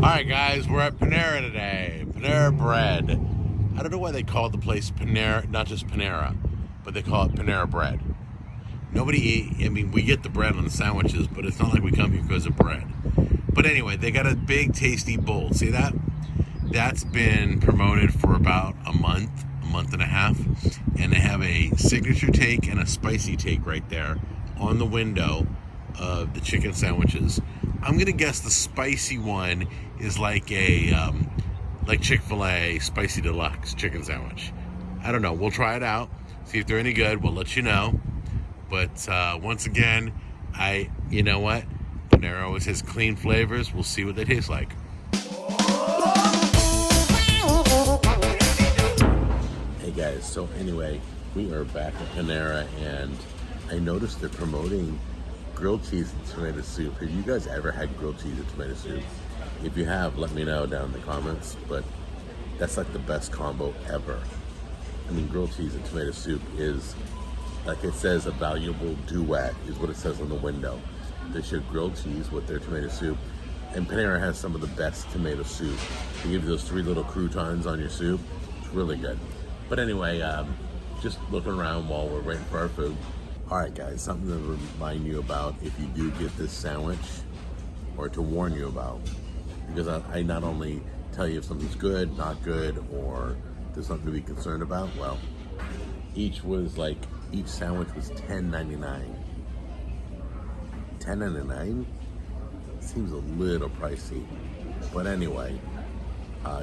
Alright guys, we're at Panera today. Panera Bread. I don't know why they call the place Panera, not just Panera, but they call it Panera Bread. We get the bread on the sandwiches, but it's not like we come here because of bread. But anyway, they got a big tasty bowl. See that? That's been promoted for about a month and a half. And they have a signature take and a spicy take right there on the window of the chicken sandwiches. I'm gonna guess the spicy one is like a like Chick-fil-A spicy deluxe chicken sandwich. I don't know. We'll try it out, see if they're any good. We'll let you know. But once again, you know what? Panera always has clean flavors. We'll see what they taste like. Hey guys, so anyway, we are back at Panera, and I noticed they're promoting grilled cheese and tomato soup. Have you guys ever had grilled cheese and tomato soup? If you have, let me know down in the comments. But that's like the best combo ever. I mean, grilled cheese and tomato soup is, like it says, a valuable duet, is what it says on the window. They show grilled cheese with their tomato soup. And Panera has some of the best tomato soup. They give you those 3 little croutons on your soup. It's really good. But anyway, just looking around while we're waiting for our food. All right, guys, something to remind you about if you do get this sandwich, or to warn you about, because I not only tell you if something's good, not good, or there's something to be concerned about. Well, each sandwich was $10.99. $10.99 seems a little pricey, but anyway,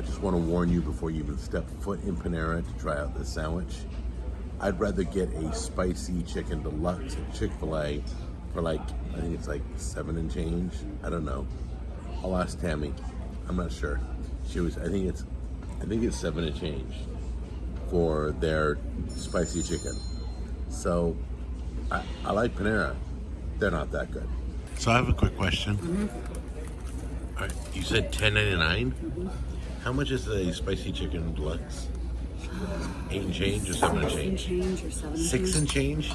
just want to warn you before you even step foot in Panera to try out this sandwich. I'd rather get a spicy chicken deluxe at Chick-fil-A for I think it's like 7 and change. I don't know. I'll ask Tammy. I'm not sure. I think it's 7 and change for their spicy chicken. So I like Panera. They're not that good. So I have a quick question. Mm-hmm. All right, you said $10.99. Mm-hmm. How much is a spicy chicken deluxe? 8 and change or 7 and change? 6 and change or 7 and 6 and change?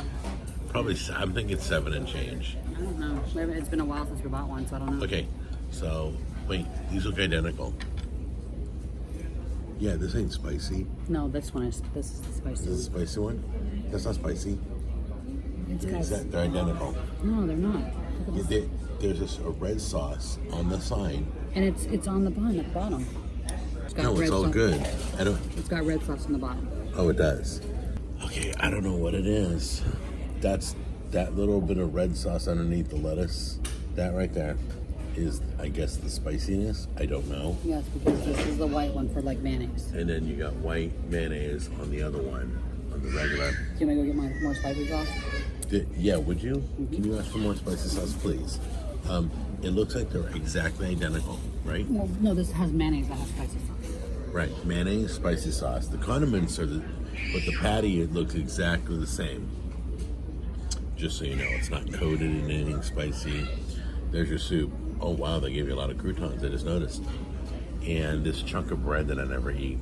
Probably, I'm thinking 7 and change. I don't know. It's been a while since we bought one, so I don't know. Okay, so, wait, these look identical. Yeah, this ain't spicy. No, this is the spicy. This is the spicy one? That's not spicy. They're identical. No, they're not. There's a red sauce on the sign. And it's on the bun at the bottom. It's all good. It's got red sauce on the bottom. Oh, it does. Okay, I don't know what it is. That's that little bit of red sauce underneath the lettuce. That right there is, I guess, the spiciness. I don't know. Yes, because this is the white one for like mayonnaise. And then you got white mayonnaise on the other one, on the regular. Can I go get more spicy sauce? Yeah, would you? Mm-hmm. Can you ask for more spicy sauce, please? It looks like they're exactly identical, right? Well, no, this has mayonnaise that has spicy sauce. Right, mayonnaise, spicy sauce. The condiments but the patty, it looks exactly the same. Just so you know, it's not coated in anything spicy. There's your soup. Oh wow, they gave you a lot of croutons, I just noticed. And this chunk of bread that I never eat.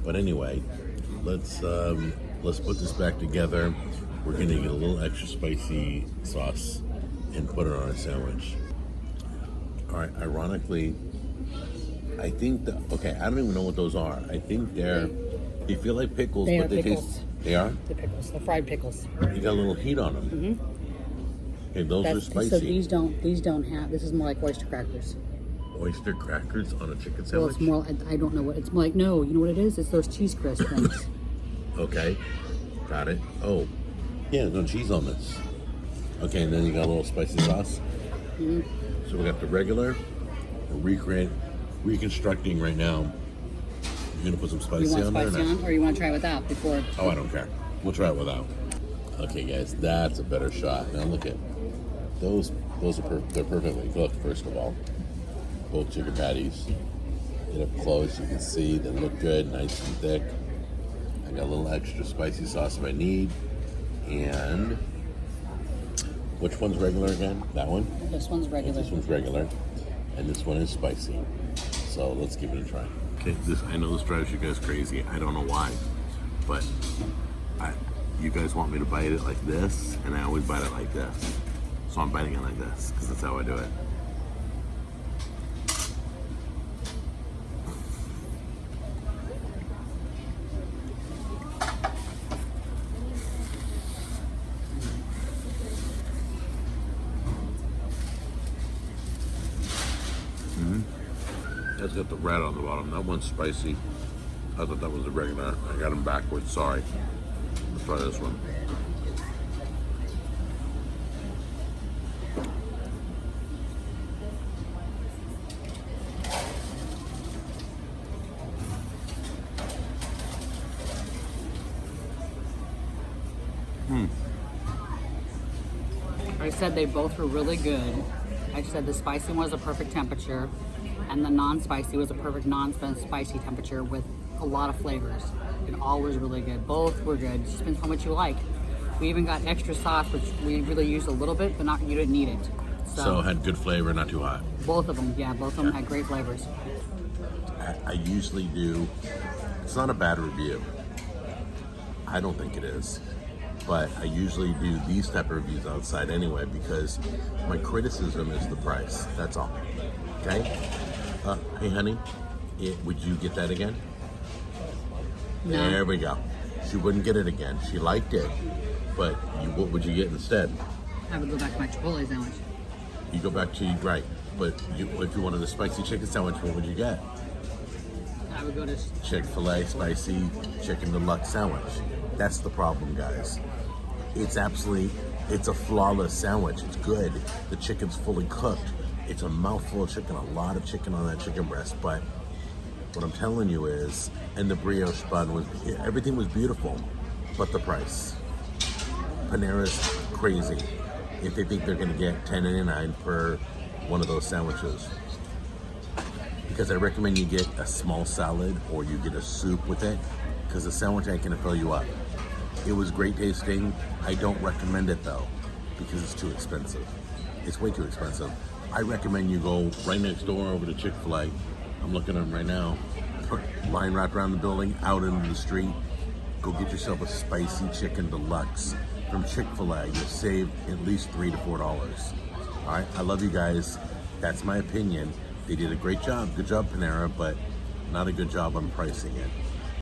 But anyway, let's put this back together. We're gonna get a little extra spicy sauce and put it on a sandwich. All right, ironically, I think I don't even know what those are. I think they feel like pickles, but they taste. They are? The pickles, the fried pickles. You got a little heat on them. Mm-hmm. Okay, those are spicy. So these don't have, this is more like oyster crackers. Oyster crackers on a chicken sandwich? Well, it's more, I don't know what, it's more like, no, you know what it is? It's those cheese crisp things. Okay, got it. Oh, yeah, there's no cheese on this. Okay, and then you got a little spicy sauce. Mm-hmm. So we got the regular. We're reconstructing right now. You're gonna put some spicy on there? Or you want to try it without before? Oh, I don't care. We'll try it without. Okay, guys, that's a better shot. Now look at those. They're perfectly cooked. First of all, both chicken patties. Get up close, you can see they look good, nice and thick. I got a little extra spicy sauce if I need. And which one's regular again? That one? This one's regular. This one's regular. And this one is spicy. So let's give it a try. Okay, I know this drives you guys crazy. I don't know why. But you guys want me to bite it like this, and I always bite it like this. So I'm biting it like this, because that's how I do it. That's got the red on the bottom. That one's spicy. I thought that was a regular. I got them backwards. Sorry. Let's try this one. I said they both were really good. I said the spicy one was a perfect temperature, and the non-spicy was a perfect non-spicy temperature with a lot of flavors. It all was really good. Both were good. It just depends how much you like. We even got extra sauce, which we really used a little bit, but not you didn't need it. So it had good flavor, not too hot. Both of them, yeah, both of them had great flavors. I usually do. It's not a bad review. I don't think it is. But I usually do these type of reviews outside anyway because my criticism is the price. That's all. Okay? Hey, honey, would you get that again? No. There we go. She wouldn't get it again. She liked it, but what would you get instead? I would go back to my Chipotle sandwich. You go back to, right, but if you wanted a spicy chicken sandwich, what would you get? I would go to Chick-fil-A spicy chicken deluxe sandwich. That's the problem, guys. It's a flawless sandwich. It's good. The chicken's fully cooked. It's a mouthful of chicken, a lot of chicken on that chicken breast. But what I'm telling you is, and the brioche bun everything was beautiful, but the price. Panera's crazy if they think they're gonna get $10.99 per one of those sandwiches. Because I recommend you get a small salad or you get a soup with it, because the sandwich ain't gonna fill you up. It was great tasting. I don't recommend it though, because it's too expensive. It's way too expensive. I recommend you go right next door over to Chick-fil-A. I'm looking at them right now. Line wrapped around the building, out into the street. Go get yourself a spicy chicken deluxe from Chick-fil-A. You'll save at least $3 to $4. All right, I love you guys. That's my opinion. They did a great job. Good job, Panera, but not a good job on pricing it.